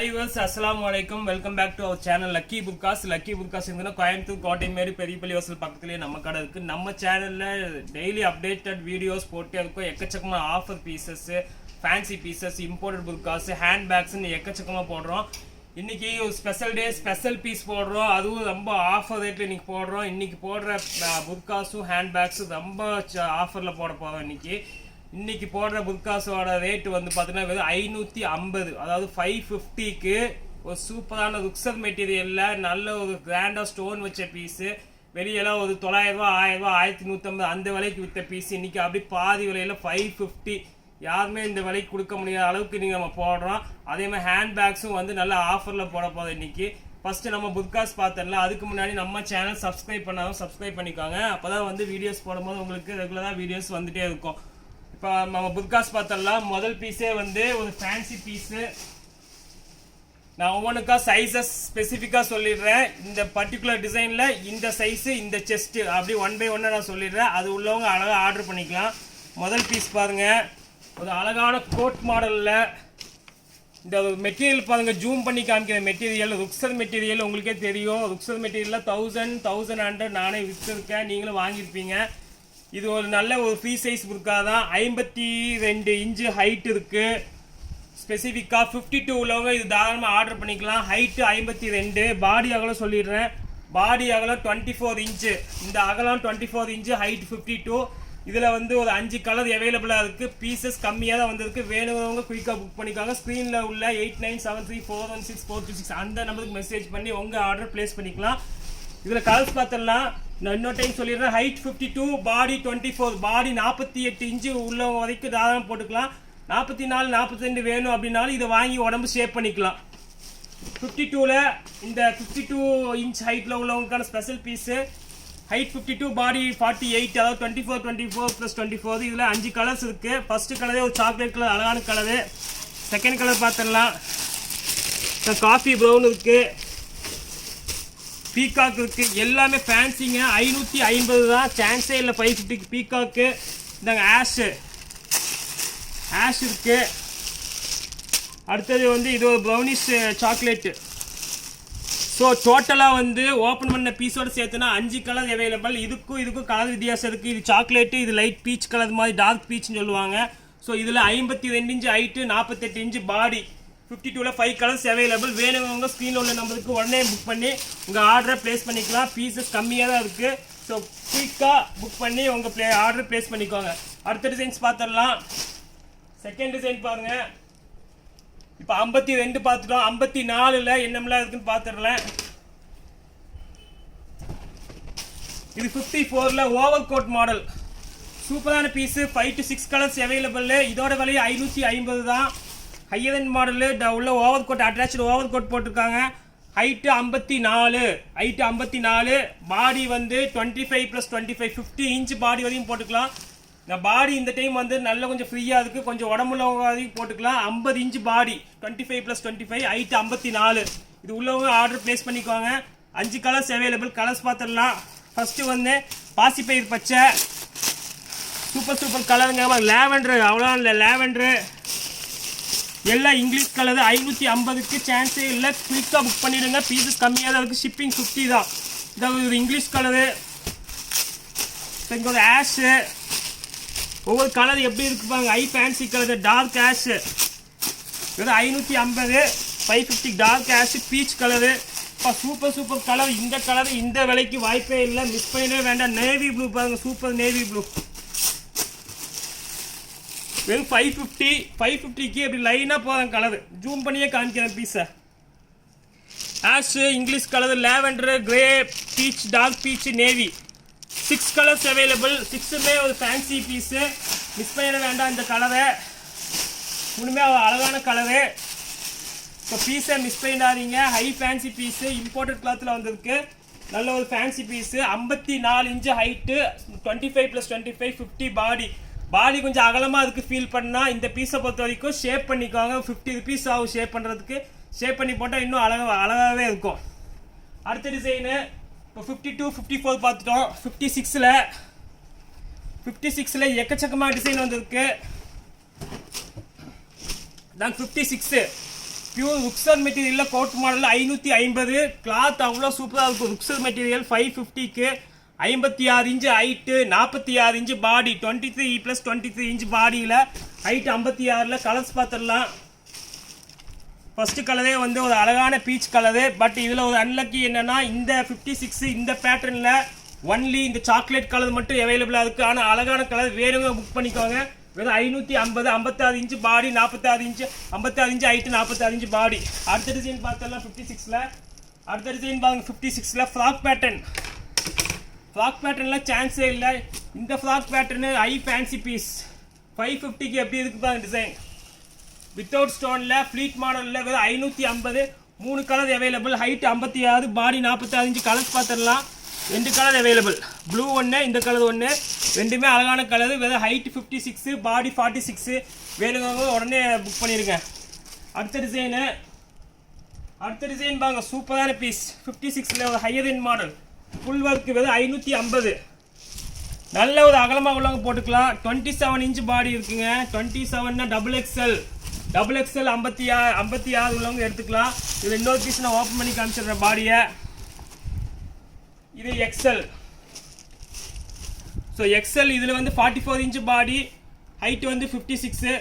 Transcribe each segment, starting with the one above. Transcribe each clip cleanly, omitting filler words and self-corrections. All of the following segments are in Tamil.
Hi viewers, assalamu alaikum. Welcome back to our channel Lucky Bookcast. Lucky Bookcast இங்கனா Coimbatore கோட்டை மேரி பெரியப்பள்ளி வாசல் பக்கத்துலயே நம்ம கடை இருக்கு. நம்ம சேனல்ல டெய்லி அப்டேட்டட் வீடியோஸ் போட்டே இருக்கும். எக்கச்சக்கமா offer pieces, fancy pieces, imported books, handbags எக்கச்சக்கமா போடுறோம். இன்னைக்கு ஒரு ஸ்பெஷல் டே, ஸ்பெஷல் பீஸ் போடுறோம். அதுவும் ரொம்ப ஆஃபர் ரேட்ல இன்னைக்கு போடுறோம். இன்னைக்கு போடுற புக்காஸும் ஹேண்ட் பேக்ஸும் ரொம்ப ஆஃபர்ல போட போறோம் இன்னைக்கு போடுற புக்காஸோட ரேட் வந்து பார்த்தீங்கன்னா வெறும் 550, அதாவது 550க்கு ஒரு சூப்பரான ருக்ஸர் மெட்டீரியல்ல நல்ல ஒரு கிராண்டா ஸ்டோன் வச்ச பீஸு. வெளியெல்லாம் ஒரு 900 ரூபா, 1000 ரூபா, 1150 அந்த விலைக்கு விற்ற பீஸ் இன்னைக்கு அப்படி பாதி விலையில 550. யாருமே இந்த விலைக்கு கொடுக்க முடியாத அளவுக்கு நீங்க நம்ம போடுறோம். அதே மாதிரி ஹேண்ட் பேக்ஸும் வந்து நல்ல ஆஃபர்ல போட போதும் இன்னைக்கு. ஃபர்ஸ்ட் நம்ம புக்காஸ் பார்த்தரலாம். அதுக்கு முன்னாடி நம்ம சேனல் சப்ஸ்கிரைப் பண்ணாலும் சப்ஸ்கிரைப் பண்ணிக்கோங்க. அப்பதான் வந்து வீடியோஸ் போடும்போது உங்களுக்கு ரெகுலரா வீடியோஸ் வந்துட்டே இருக்கும். இப்போ நம்ம புக்காஸ் பார்த்தரலாம். முதல் பீஸே வந்து ஒரு ஃபேன்சி பீஸு. நான் ஒவ்வொன்றுக்கா சைஸஸ் ஸ்பெசிஃபிக்காக சொல்லிடுறேன். இந்த பர்டிகுலர் டிசைனில் இந்த சைஸு, இந்த செஸ்ட்டு அப்படி 1 by 1 நான் சொல்லிடுறேன். அது உள்ளவங்க அழகாக ஆர்டர் பண்ணிக்கலாம். முதல் பீஸ் பாருங்க, ஒரு அழகான கோட் மாடலில். இந்த மெட்டீரியல் பாருங்க, ஜூம் பண்ணி காமிக்கிற மெட்டீரியல் ருக்ஸர் மெட்டீரியல். உங்களுக்கே தெரியும், ருக்ஸர் மெட்டீரியலில் 1000, 1100 நானே விற்றுருக்கேன், நீங்களும் வாங்கியிருப்பீங்க. இது ஒரு நல்ல ஒரு ஃப்ரீ சைஸ் புக்கா தான். 52 இன்ச்சு ஹைட் இருக்கு. ஸ்பெசிஃபிக்காக 52 உள்ளவங்க இது தாராளமாக ஆர்டர் பண்ணிக்கலாம். ஹைட்டு 52, பாடி அகலம் சொல்லிடுறேன். பாடி அகலம் 24 இன்ச்சு, இந்த அகலம் 24 இன்ச்சு, ஹைட் 52. இதில் வந்து ஒரு 5 கலர் அவைலபிளாக இருக்குது. பீசஸ் கம்மியாக தான் வந்திருக்கு. வேணுங்கிறவங்க குயிக்காக புக் பண்ணிக்காங்க. ஸ்க்ரீனில் உள்ள 8973416426 அந்த நம்பருக்கு மெசேஜ் பண்ணி உங்கள் ஆர்டர் பிளேஸ் பண்ணிக்கலாம். இதில் கலர்ஸ் பார்த்துடலாம். நான் இன்னொரு டைம் சொல்லிடுறேன். ஹைட் 52, பாடி 24, பாடி 48 இன்ச்சு உள்ளவங்க வரைக்கும் தாராளம் போட்டுக்கலாம். 44, 42 வேணும் அப்படின்னாலும் இதை வாங்கி உடம்பு ஷேப் பண்ணிக்கலாம். 52ல் இந்த 52 இன்ச் ஹைட்டில் உள்ளவங்களுக்கான ஸ்பெஷல் பீஸு. ஹைட் 52, பாடி 48, அதாவது 24 + 24. இதில் 5 கலர்ஸ் இருக்குது. ஃபர்ஸ்ட் கலரே ஒரு சாக்லேட் கலர், அழகான கலரு. செகண்ட் கலர் பார்த்துடலாம். காஃபி ப்ரௌன் இருக்குது, பீகாக் இருக்கு. எல்லாமே ஃபேன்சிங்க. 550 தான், சான்ஸே இல்லை 550க்கு. பீகாக்கு இந்தாங்க, ஆஷ் இருக்கு. அடுத்தது வந்து இது ஒரு ப்ரௌனிஷ் சாக்லேட்டு. ஸோ டோட்டலாக வந்து ஓப்பன் பண்ண பீஸோடு சேர்த்துனா 5 கலர் அவைலபிள். இதுக்கும் கலர் வித்தியாசம் இருக்குது. இது சாக்லேட்டு, இது லைட் பீச் கலர் மாதிரி, டார்க் பீச்னு சொல்லுவாங்க. ஸோ இதில் 52 இன்ச்சு ஹைட்டு, 48 இன்ச்சு பாடி. 52ல் 5 கலர்ஸ் அவைலபிள். வேணுங்க ஸ்க்ரீனில் உள்ள நம்பருக்கு உடனே புக் பண்ணி உங்கள் ஆர்டரை ப்ளேஸ் பண்ணிக்கலாம். பீசஸ் கம்மியாக தான் இருக்குது. ஸோ குயிக்காக புக் பண்ணி உங்கள் ஆர்டர் ப்ளேஸ் பண்ணிக்கோங்க. அடுத்த டிசைன்ஸ் பார்த்துடலாம். செகண்ட் டிசைன் பாருங்கள். இப்போ 52 பார்த்துட்டோம். 54ல் என்னமெல்லாம் இருக்குன்னு பார்த்துடலாம். இது 54ல் ஓவர் கோட் மாடல். சூப்பரான பீஸு. 5 to 6 colours available. இதோட விலையை 550 தான். ஹையர் எண்ட் மாடலு உள்ள over coat, attach over coat போட்டிருக்காங்க. ஹைட்டு 54, பாடி வந்து 25 + 25, 50 இன்ச்சு பாடி வரையும் போட்டுக்கலாம். இந்த பாடி இந்த டைம் வந்து நல்ல கொஞ்சம் ஃப்ரீயாக இருக்குது. கொஞ்சம் உடம்புள்ளவங்க வரையும் போட்டுக்கலாம். 50 இன்ச்சு பாடி, 25 + 25, ஹைட்டு 54. இது உள்ளவங்க ஆர்டர் பிளேஸ் பண்ணிக்கோங்க. 5 கலர்ஸ் அவைலபிள். கலர்ஸ் பார்த்துடலாம். ஃபர்ஸ்ட் வந்து பாசிப்பயிர் பச்சை, சூப்பர் கலருங்க. லேவெண்டரு, அவ்வளோ இல்லை, லேவெண்டரு எல்லாம் இங்கிலீஷ் கலர். 550க்கு சான்ஸே இல்லை. குயிக்காக புக் பண்ணிடுங்க. பீசஸ் கம்மியாக தான் இருக்குது. ஷிப்பிங் 50 தான். இதாவது ஒரு இங்கிலீஷ் கலரு. இங்கே ஒரு ஆஷு. ஒவ்வொரு கலர் எப்படி இருக்கு பாருங்க. Fancy colour, dark ash. இது 550, 550 டார்க் ஆஷு, பீச் கலரு. இப்போ சூப்பர் கலர். இந்த கலர் இந்த விலைக்கு வாய்ப்பே இல்லை, மிஸ் பண்ணிடவே வேண்டாம். நேவி ப்ளூ பாருங்க, சூப்பர் நேவி ப்ளூ. வெறும் 550க்கு அப்படி லைனாக போகிறேன் கலரு. ஜூம் பண்ணியே காமிக்கிறேன் பீஸை. Ash, English colour, lavender, grey, peach, dark peach, navy. 6 colours available. 6மே ஒரு ஃபேன்சி பீஸு. மிஸ் பண்ணிட வேண்டாம் இந்த கலரை. ஒன்றுமே அழகான கலரு. இப்போ பீஸை மிஸ் பண்ணிடாதீங்க. ஹை ஃபேன்சி பீஸு, இம்போர்ட்டட் கிளாத்தில் வந்திருக்கு. நல்ல ஒரு ஃபேன்சி பீஸு. 54 இன்ச்சு ஹைட்டு, 25 + 25, 50 பாடி கொஞ்சம் அகலமாக இருக்குது. ஃபீல் பண்ணால் இந்த பீஸை பொறுத்த வரைக்கும் ஷேப் பண்ணிக்கோங்க. 50 rupees ஆகும் ஷேப் பண்ணுறதுக்கு. ஷேப் பண்ணி போட்டால் இன்னும் அழகாகவே இருக்கும். அடுத்த டிசைனு இப்போ 52, 54 பார்த்துட்டோம். 56ல் எக்கச்சக்கமாக டிசைன் வந்திருக்கு. தான் 56 பியூர் ருக்ஸர் மெட்டீரியலில் கோட் மாடல் 550. கிளாத் அவ்வளோ சூப்பராக இருக்கும். ருக்ஸர் மெட்டீரியல் 550க்கு 56 inch height, 46 inch body, 23+23 inch பாடியில் ஹைட் 56. கலர்ஸ் பார்த்துடலாம். ஃபர்ஸ்ட் கலரே வந்து ஒரு அழகான பீச் கலரு. பட் இதில் ஒரு அன்லக்கி என்னன்னா, இந்த 56 இந்த பேட்டர்னில் ஒன்லி இந்த சாக்லேட் கலர் மட்டும் அவைலபிளாக இருக்குது. ஆனால் அழகான கலர் வேணுங்க புக் பண்ணிக்கோங்க. வெறும் 550. 56 இன்ச்சு பாடி, 46 இன்ச்சு 56 இன்ச்சு ஹைட்டு, 46 இன்ச்சு பாடி. அடுத்த டிசைன் பார்த்தலாம் 56ல். அடுத்த டிசைன் பாருங்க 56ல் ஃப்ராக் பேட்டர்ன். ஃப்ராக் பேட்டர்னில் சான்ஸே இல்லை. இந்த frock pattern high fancy piece 550க்கு எப்படி இருக்கு பாருங்க டிசைன். வித்தவுட் ஸ்டோனில் ஃப்ளீட் மாடலில் வெறும் 550. 3 colour available. Height 56, body 46 inch. Colours பார்த்துடலாம். 2 கலர் அவைலபிள். ப்ளூ ஒன்று, இந்த கலர் ஒன்று. ரெண்டுமே அழகான கலர். வெறும் ஹைட் 56, பாடி 46. வேணுங்க உடனே புக் பண்ணிடுங்க. அடுத்த டிசைன் பாருங்க, சூப்பரான பீஸ் 56ல் ஒரு higher end model. Full work வெறும் 550. நல்ல ஒரு அகலமாக உள்ளவங்க போட்டுக்கலாம். 27 இன்ச்சு பாடி இருக்குங்க. 27னா XXL 56 உள்ளவங்க எடுத்துக்கலாம். இது இன்னொரு பீஸ் நான் ஓப்பன் பண்ணி காமிச்சிடுறேன் பாடியை. இது எக்ஸ்எல். ஸோ எக்ஸ்எல் இதில் வந்து 44 இன்ச்சு பாடி, ஹைட் வந்து 56.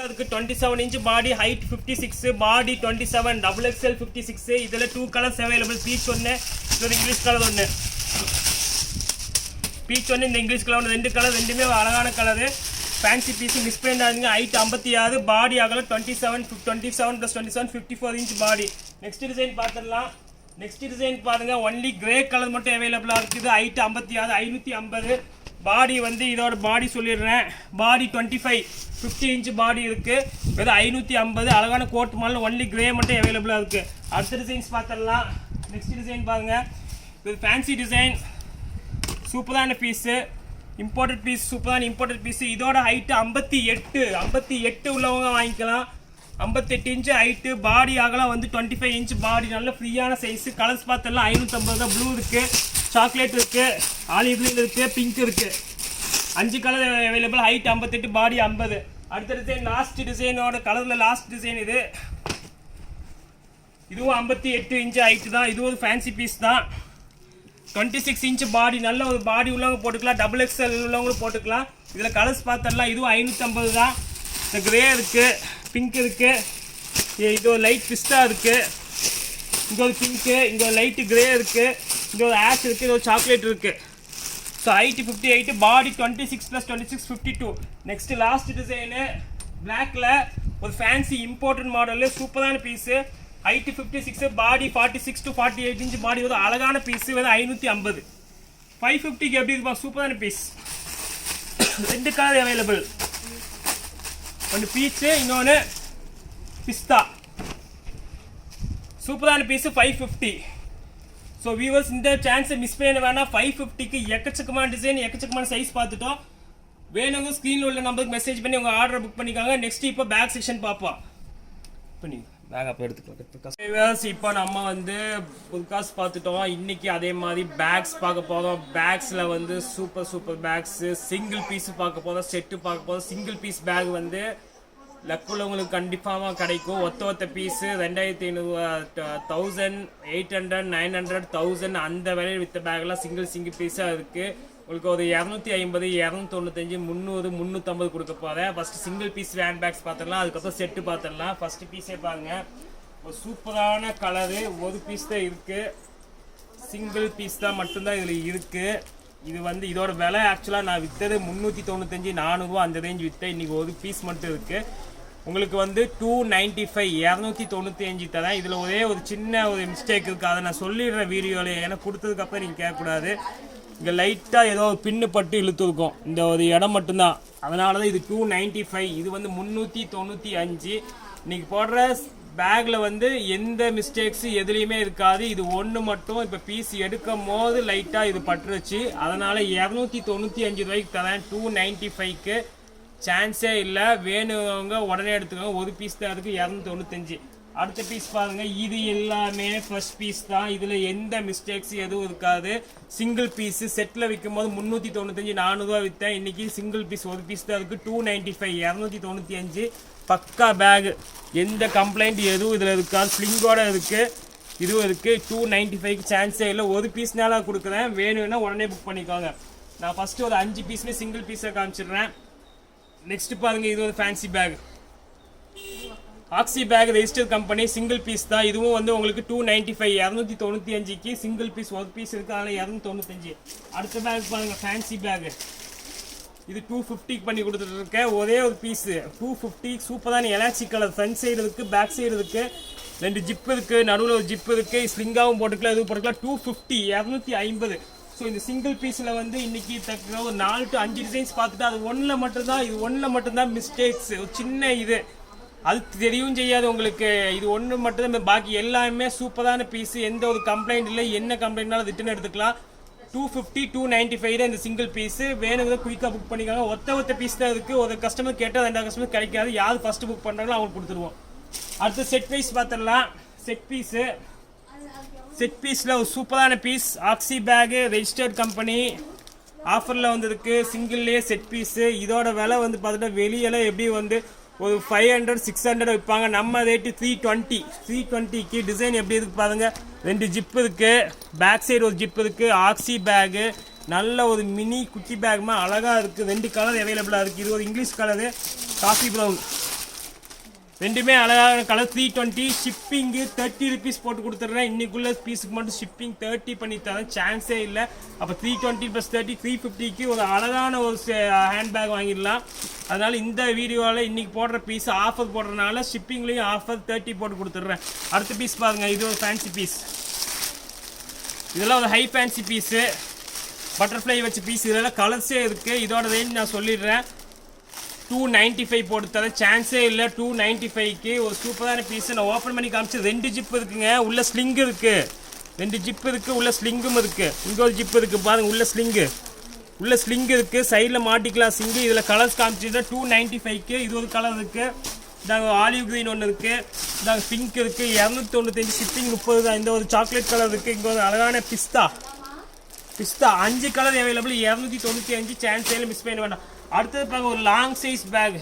அதுக்கு 27 இன்ச்சு பாடி, ஹைட் 56, பாடி 27, XXL 56. இதில் 2 கலர்ஸ் அவைலபிள். பீச் ஒன்று, இது இங்கிலீஷ் கலர் ஒன்று. பீச் ஒன்று, இந்த இங்கிலீஷ் கலர் ஒன்று. 2 கலர், ரெண்டுமே அழகான கலரு. ஃபேன்சி பீஸ் மிஸ் பண்ணிடாதீங்க. ஹைட் 56, பாடி அகலம் 27+27 54 இன்ச் பாடி. நெக்ஸ்ட் டிசைன் பார்த்துடலாம். நெக்ஸ்ட் டிசைன் பாருங்க, ஒன்லி கிரே கலர் மட்டும் அவைலபிளாக இருக்குது. ஹைட் 56, 550. பாடி வந்து இதோட பாடி சொல்லிடுறேன். பாடி 25 50 இன்ச் பாடி இருக்குது. வெறும் 550. அழகான கோட் மாடல், ஒன்லி கிரே மட்டும் அவைலபிளாக இருக்குது. அடுத்த டிசைன்ஸ் பார்த்துடலாம். நெக்ஸ்ட் டிசைன் பாருங்க, இது ஃபேன்சி டிசைன், சூப்பரான பீஸு, இம்போர்ட்டட் பீஸ், சூப்பரான இம்போர்ட்டட் பீஸு. இதோட ஹைட்டு 58 உள்ளவங்க வாங்கிக்கலாம். 58 இன்ச்சு ஹைட்டு, பாடி அகலம் வந்து 25 இன்ச் பாடி. நல்ல ஃப்ரீயான சைஸு. கலர்ஸ் பார்த்தெல்லாம் 550 தான். ப்ளூ இருக்குது, சாக்லேட் இருக்குது, ஆலிவ் க்ரீன் இருக்குது, பிங்க் இருக்குது. 5 கலர் அவைலபிள். ஹைட் 58, பாடி 50. அடுத்த டிசைன், லாஸ்ட் டிசைனோட கலரில் லாஸ்ட் டிசைன் இது. இதுவும் 58 இன்ச்சு ஹைட்டு தான். இதுவும் ஒரு ஃபேன்சி பீஸ் தான். 26 இன்ச்சு பாடி. நல்ல ஒரு பாடி உள்ளவங்க போட்டுக்கலாம். XXL உள்ளவங்களும் போட்டுக்கலாம். இதில் கலர்ஸ் பார்த்தரலாம். இதுவும் 550 தான். இந்த கிரே இருக்குது, பிங்க் இருக்குது, இது ஒரு லைட் பிஸ்டா இருக்குது, இங்கே ஒரு பிங்க்கு, இங்கே ஒரு லைட்டு கிரே இருக்குது, இங்கே ஒரு ஆஷ் இருக்குது, இது ஒரு சாக்லேட் இருக்குது. So height 58, body 26+26 52. Next last design பிளாக்ல ஒரு ஃபேன்சி இம்போர்ட்டட் மாடலு, சூப்பரான piece. Height 56, body 46 to 48 inch body. ஒரு அழகான பீஸு. வந்து 550. 550க்கு எப்படி இருப்பா, சூப்பரான பீஸ். 2 colour available. ஒன்று பீச்சு, இன்னொன்று பிஸ்தா. சூப்பரான பீஸு 550. ஸோ வியூவர்ஸ், இந்த சான்ஸை மிஸ் பண்ண வேணாம். 550க்கு எக்கச்சக்கமான டிசைன், எக்கச்சக்கமான சைஸ் பார்த்துட்டோம். வேணுங்க ஸ்க்ரீனில் உள்ள நம்பருக்கு மெசேஜ் பண்ணி உங்கள் ஆர்டரை புக் பண்ணிக்காங்க. நெக்ஸ்ட் இப்போ பேக் செக்ஷன் பார்ப்போம். பண்ணி பேக் அப்போ எடுத்துக்கலாம். இப்போ நம்ம வந்து புதுகாஸ் பார்த்துட்டோம். இன்னைக்கு அதே மாதிரி பேக்ஸ் பார்க்க போகிறோம். பேக்ஸில் வந்து சூப்பர் பேக்ஸு, சிங்கிள் பீஸு பார்க்க போகிறோம், செட்டு பார்க்க போகிறோம். சிங்கிள் பீஸ் பேக் வந்து லக்குள்ளவங்களுக்கு கண்டிப்பாக கிடைக்கும். ஒத்த பீஸு 2500, 1000, 800, 900, 1000 அந்த விலையில் விற்ற பேக்லாம் சிங்கிள் பீஸாக இருக்குது. உங்களுக்கு ஒரு 250, 295, 300, 350 கொடுக்க போகிறேன். First single piece hand bags பார்த்துடலாம். அதுக்கப்புறம் செட்டு பார்த்துடலாம். ஃபஸ்ட்டு பீஸே பாருங்கள், ஒரு சூப்பரான கலரு. ஒரு பீஸ் தான் இருக்குது, சிங்கிள் பீஸ் தான் மட்டும்தான் இதில் இருக்குது. இது வந்து இதோட விலை ஆக்சுவலாக நான் விற்றது 395, 400 அந்த ரேஞ்ச் விற்றேன். இன்றைக்கி ஒரு பீஸ் மட்டும் இருக்குது. உங்களுக்கு வந்து 295, 295 தரேன். இதில் ஒரே ஒரு சின்ன ஒரு மிஸ்டேக் இருக்குது. அதை நான் சொல்லிடுறேன் வீடியோவில். ஏன்னா கொடுத்ததுக்கப்புறம் நீங்கள் கேட்கக்கூடாது. இங்கே லைட்டாக ஏதோ பின்னு பட்டு இழுத்துருக்கும், இந்த ஒரு இடம் மட்டும்தான். அதனால தான் இது 295. இது வந்து 395. இன்றைக்கி போடுற பேக்கில் வந்து எந்த மிஸ்டேக்ஸு எதுலேயுமே இருக்காது. இது ஒன்று மட்டும் இப்போ பீஸ் எடுக்கும் போது லைட்டாக இது பட்டுருச்சு. அதனால் 295 ரூபாய்க்கு தரேன். 295க்கு சான்ஸே இல்லை. வேணுங்க உடனே எடுத்துக்கோங்க. ஒரு பீஸ் தான் இருக்குது, 295. அடுத்த பீஸ் பாருங்கள், இது எல்லாமே ஃபர்ஸ்ட் பீஸ் தான். இதில் எந்த மிஸ்டேக்ஸ் எதுவும் இருக்காது. சிங்கிள் பீஸு செட்டில் விற்கும் போது 395, 400 விற்றேன். இன்றைக்கி சிங்கிள் பீஸ் ஒரு பீஸ் தான் இருக்குது. 295, 295. பக்கா பேகு, எந்த கம்ப்ளைண்ட் எதுவும் இதில் இருக்காது. ஸ்லிங்கோட இருக்குது, இதுவும் இருக்குது. 295க்கு சான்ஸே இல்லை. ஒரு பீஸ்னால கொடுக்குறேன், வேணும்னா உடனே புக் பண்ணிக்கோங்க. நான் ஃபஸ்ட்டு ஒரு 5 பீஸுமே சிங்கிள் பீஸாக காமிச்சிடுறேன். நெக்ஸ்ட் பாருங்கள், இது ஒரு ஃபேன்சி பேக், ஆக்சி bag, register company, single piece தான். இதுவும் வந்து உங்களுக்கு 295, 295க்கு சிங்கிள் பீஸ் ஒரு பீஸ் இருக்குது, அதனால் 295. அடுத்த பேக் பாருங்கள், ஃபேன்சி பேகு, இது 250க்கு பண்ணி கொடுத்துட்டு இருக்கேன். ஒரே ஒரு பீஸு 250. சூப்பரான எலாச்சி கலர், ஃப்ரண்ட் சைடு இருக்குது, பேக் சைடு இருக்குது, 2 ஜிப் இருக்குது, நடுவில் ஒரு ஜிப் இருக்குது, ஸ்லிங்காகவும் போட்டுக்கலாம், எதுவும் போட்டுக்கலாம். 250, 250. ஸோ இந்த சிங்கிள் பீஸில் வந்து இன்றைக்கி தக்க ஒரு 4 to 5 டிசைன்ஸ் பார்த்துட்டு அது ஒன்றில் மட்டும்தான் மிஸ்டேக்ஸ், ஒரு சின்ன இது, அது தெரியவும் செய்யாது உங்களுக்கு. இது ஒன்று மட்டும்தான், பாக்கி எல்லாமே சூப்பரான பீஸு, எந்த ஒரு கம்ப்ளைண்ட் இல்லை. என்ன கம்ப்ளைண்ட்னாலும் ரிட்டன் எடுத்துக்கலாம். 250, 295 தான் இந்த சிங்கிள் பீஸு. வேணுங்கிறத குயிக்காக புக் பண்ணிக்காங்க. ஒத்த பீஸ் தான் இருக்குது. ஒரு கஸ்டமர் கேட்டால் 2 கஸ்டமர் கிடைக்காது. யார் ஃபஸ்ட்டு புக் பண்ணுறாங்களோ அவங்களுக்கு கொடுத்துருவோம். அடுத்து செட் வைஸ் பார்த்துடலாம். செட் பீஸில் ஒரு சூப்பரான பீஸ், ஆக்சி பேகு, ரெஜிஸ்டர்ட் கம்பெனி, ஆஃபரில் வந்துருக்கு. சிங்கிள்லேயே செட் பீஸு. இதோட விலை வந்து பார்த்துட்டா வெளியெல்லாம் எப்படி வந்து ஒரு 500, 600 வைப்பாங்க. நம்ம ரேட்டு 320க்கு. டிசைன் எப்படி இருக்குது பாருங்க, 2 ஜிப் இருக்குது, பேக் சைடு ஒரு ஜிப் இருக்குது, ஆக்சி பேகு, நல்ல ஒரு மினி குட்டி பேக்மா அழகாக இருக்குது. 2 கலர் அவைலபிளாக இருக்குது. இது ஒரு இங்கிலீஷ் கலரு, காஃபி ப்ரௌன், ரெண்டுமே அழகான கலர். 320. ஷிப்பிங்கு 30 rupees போட்டு கொடுத்துட்றேன். இன்னைக்குள்ள பீஸுக்கு மட்டும் ஷிப்பிங் 30 பண்ணி தரேன், சான்ஸே இல்லை. அப்போ 320 + 30 350க்கு ஒரு அழகான ஒரு ஹேண்ட்பேக் வாங்கிடலாம். அதனால் இந்த வீடியோவில் இன்றைக்கி போடுற பீஸ் ஆஃபர் போடுறதுனால ஷிப்பிங்லேயும் ஆஃபர் 30 போட்டு கொடுத்துட்றேன். அடுத்த பீஸ் பாருங்கள், இது ஒரு ஃபேன்சி பீஸ். இதெல்லாம் ஒரு ஹை ஃபேன்சி பீஸு, பட்டர்ஃப்ளை வச்ச பீஸ். இதெல்லாம் கலர்ஸே இருக்குது. இதோட ரேஞ்ச் நான் சொல்லிடுறேன், 295 போட்டு தர சான்ஸே இல்லை. 295க்கு ஒரு சூப்பரான பீஸ். நான் ஓப்பன் பண்ணி காமிச்சு 2 ஜிப் இருக்குங்க, உள்ள ஸ்லிங் இருக்குது, 2 ஜிப் இருக்குது, உள்ள ஸ்லிங்கும் இருக்குது. இங்கே ஒரு ஜிப் இருக்குது பாருங்கள், உள்ள ஸ்லிங் இருக்குது, சைடில் மாட்டிக்கலாம் சிங்கு. இதில் கலர்ஸ் காமிச்சிருந்தா 295க்கு. இது ஒரு கலர் இருக்குது, இதாங்க ஆலிவ் க்ரீன் ஒன்று இருக்குது, இதாங்க பிங்க் இருக்குது, 295. ஷிப்பிங் 30 தான். இந்த ஒரு சாக்லேட் கலர் இருக்குது, இங்கே ஒரு அழகான பிஸ்தா 5 கலர் அவைலபிள், 295. சான்ஸே மிஸ் பண்ண வேண்டாம். அடுத்தது பாருங்க, ஒரு லாங் சைஸ் பேக்.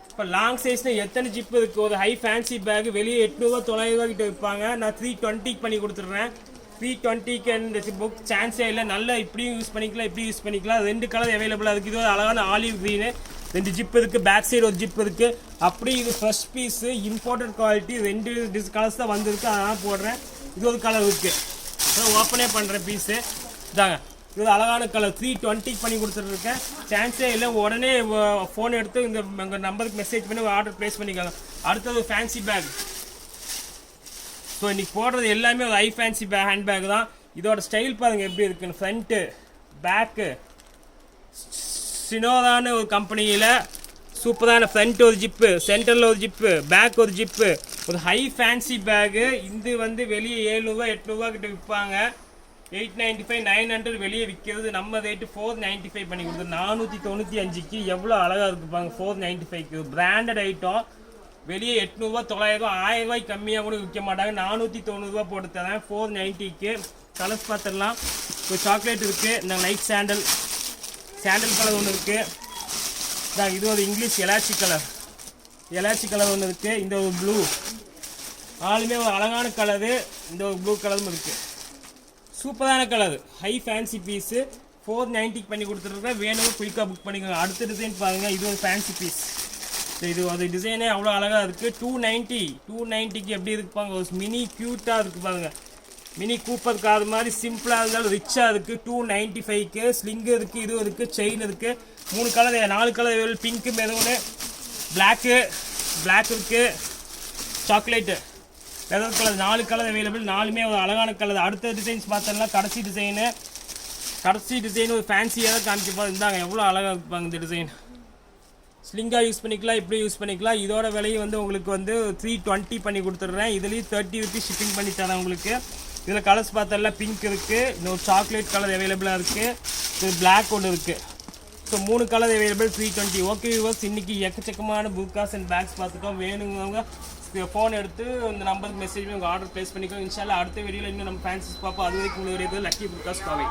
இப்போ லாங் சைஸ்னால் எத்தனை ஜிப் இருக்குது. ஒரு ஹை ஃபேன்சி பேக் வெளியே 800, 900 கிட்ட விற்பாங்க. நான் 320க்கு பண்ணி கொடுத்துட்றேன். 320க்கு இந்த புக் சான்ஸே இல்லை. நல்லா இப்படியும் யூஸ் பண்ணிக்கலாம், இப்படியும் யூஸ் பண்ணிக்கலாம். 2 கலர் அவைலபிளாக இருக்குது. இது ஒரு அழகான ஆலிவ் க்ரீனு, 2 ஜிப் இருக்குது, பேக் சைடு ஒரு ஜிப் இருக்குது. அப்படி இது first piece, imported quality, 2 colours தான் வந்திருக்கு, அதனால் போடுறேன். இது ஒரு கலர் இருக்குது, ஓப்பனே பண்ணுற பீஸு இதாங்க. இது அழகான கலர், 320க்கு பண்ணி கொடுத்துட்ருக்கேன். சான்ஸே இல்லை. உடனே ஃபோன் எடுத்து இந்த நம்பருக்கு மெசேஜ் பண்ணி ஆர்டர் ப்ளேஸ் பண்ணிக்காங்க. அடுத்தது ஃபேன்சி பேக். ஸோ இன்றைக்கி போடுறது எல்லாமே ஒரு ஹை ஃபேன்சி ஹேண்ட் பேக் தான். இதோட ஸ்டைல் பாருங்கள் எப்படி இருக்குன்னு. ஃப்ரண்ட்டு பேக்கு சினோதான ஒரு கம்பெனியில் சூப்பரான ஃப்ரண்ட் ஒரு ஜிப்பு, சென்டரில் ஒரு ஜிப்பு, பேக் ஒரு ஜிப்பு, ஒரு ஹை ஃபேன்சி பேகு. இது வந்து வெளியே 700, 800 கிட்ட விற்பாங்க. 895, 900 வெளியே விற்கிறது. நம்ம ரேட்டு 495 பண்ணி கொடுத்து 495க்கு. எவ்வளோ அழகாக இருக்குப்பாங்க 495க்கு. Branded item. வெளியே 800, 900, 1000 ரூபாய்க்கு கம்மியாக கூட விற்க மாட்டாங்க. 490 போட்டு தரேன் 490க்கு. கலர்ஸ் பார்த்துடலாம். இப்போ சாக்லேட் இருக்குது, இந்த லைட் சாண்டல் கலர் ஒன்று இருக்குது. இது ஒரு இங்கிலீஷ் எலாச்சி கலர் ஒன்று இருக்குது. இந்த ஒரு ப்ளூ, ஆளுமே ஒரு அழகான கலரு. இந்த ஒரு ப்ளூ கலரும் இருக்குது, சூப்பரான கலர். ஹை ஃபேன்சி பீஸு, 490க்கு பண்ணி கொடுத்துருக்கேன். வேணும் குயிக்காக புக் பண்ணிக்கோங்க. அடுத்த டிசைன் பாருங்கள், இது ஒரு ஃபேன்சி பீஸ். இது அது டிசைனே அவ்வளோ அழகாக இருக்குது. 290க்கு எப்படி இருக்குப்பாங்க, ஒரு மினி க்யூட்டாக இருக்குது பாருங்கள். மினி கூப்பர் கார் மாதிரி சிம்பிளாக இருந்தாலும் ரிச்சாக இருக்குது. 295க்கு. ஸ்லிங்கு இருக்குது, இதுவும் இருக்குது, செயின் இருக்குது. 3 colour 4 colour, pink, maroon, black இருக்குது, chocolate, leather colour, 4 colour available. 4மே ஒரு அழகான கலர். அடுத்த டிசைன்ஸ் பார்த்தோம்னா கடைசி டிசைன் ஒரு ஃபேன்சியாக தான் காமிச்சிப்பா. இருந்தாங்க எவ்வளோ அழகாக இருப்பாங்க இந்த டிசைன். ஸ்லிங்காக யூஸ் பண்ணிக்கலாம், இப்படி யூஸ் பண்ணிக்கலாம். இதோட விலையை வந்து உங்களுக்கு வந்து 320 பண்ணி கொடுத்துட்றேன். இதுலேயும் 30 rupees ஷிப்பிங் பண்ணி தரேன் உங்களுக்கு. இதில் கலர்ஸ் பார்த்தோம்னா பிங்க் இருக்குது, இன்னொரு சாக்லேட் கலர் அவைலபிளாக இருக்குது, இது பிளாக் ஒன்று இருக்குது. So 3 colour available, 320. Okay viewers, இன்றைக்கி எக்கச்சக்கமான புக்காஸ் அண்ட் பேக்ஸ் பார்த்துட்டோம். வேணுங்கிறவங்க ஃபோன் எடுத்து இந்த நம்பருக்கு மெசேஜ் உங்கள் ஆர்டர் ப்ளேஸ் பண்ணிக்கோங்க. இன்ஷால்லா அடுத்த வீடியோவில் இன்னும் நம்ம ஃபேன்ஸஸ் பார்ப்போம். அது வரைக்கும் உங்களுடைய லக்கி புக்காஸ் காவை.